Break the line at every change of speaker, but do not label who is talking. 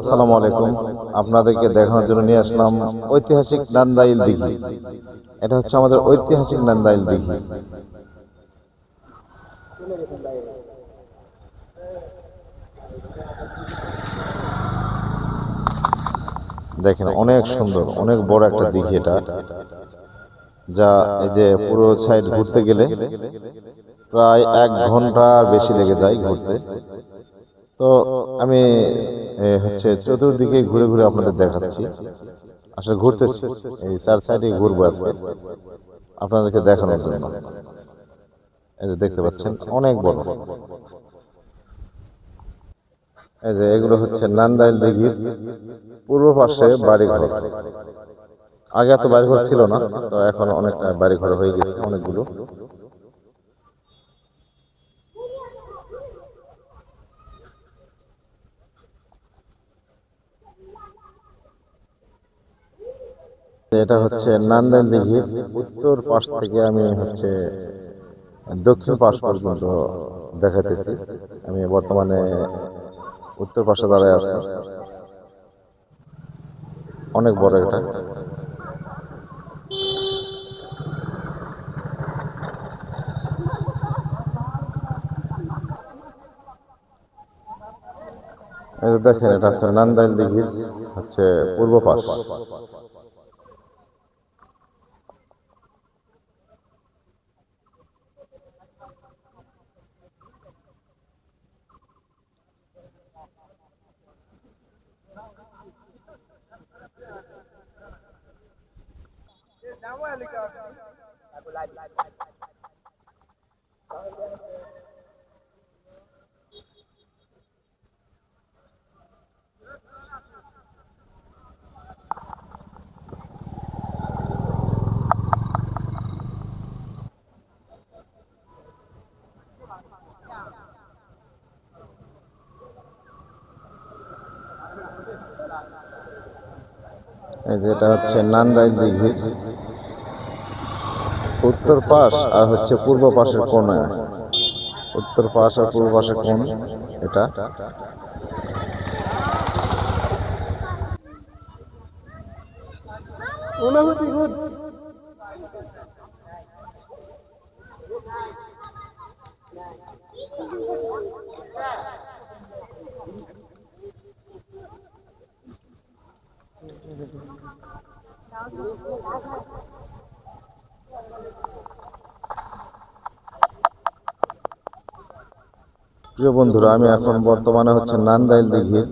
আসসালামু আলাইকুম। আপনাদেরকে দেখানোর জন্য নিয়ে আসলাম ঐতিহাসিক নান্দাইল দিঘি। এটা হচ্ছে আমাদের ঐতিহাসিক নান্দাইল দিঘি। দেখেন অনেক সুন্দর, অনেক বড় একটা দিঘি এটা, যা এই যে পুরো সাইড ঘুরতে গেলে প্রায় 1 ঘন্টার বেশি লেগে যায় ঘুরতে। তো আমি হচ্ছে চতুর্দিকে ঘুরে ঘুরে আপনাদের দেখাচ্ছি। আসলে ঘুরতেছি, এই 4 সাইডে ঘুরবো আজকে আপনাদেরকে দেখানোর জন্য। এই যে দেখতে পাচ্ছেন অনেক বড়। এই যে এগুলো হচ্ছে নান্দাইল দিঘির পূর্ব পাশে বাড়িঘর। আগে এত বাড়িঘর ছিল না, তো এখন অনেক বাড়িঘর হয়ে গেছে অনেকগুলো। এটা হচ্ছে নান্দাইল দিঘির উত্তর পাশ থেকে আমি হচ্ছে দক্ষিণ পাশ পর্যন্ত দেখাতেছি। আমি বর্তমানে উত্তর পাশে দাঁড়ায় আছি। অনেক বড় এটা। এই যে দেখেন এটা হচ্ছে নান্দাইল দিঘির হচ্ছে পূর্ব পাশ। এই যে এটা হচ্ছে নান্দাইল দিঘির উত্তর পাশ আর হচ্ছে পূর্ব পাশের কোণা। উত্তর পাশ আর পূর্ব পাশের কোণ এটা। প্রিয় বন্ধুরা, আমি এখন বর্তমানে হচ্ছে নান্দাইল দিঘির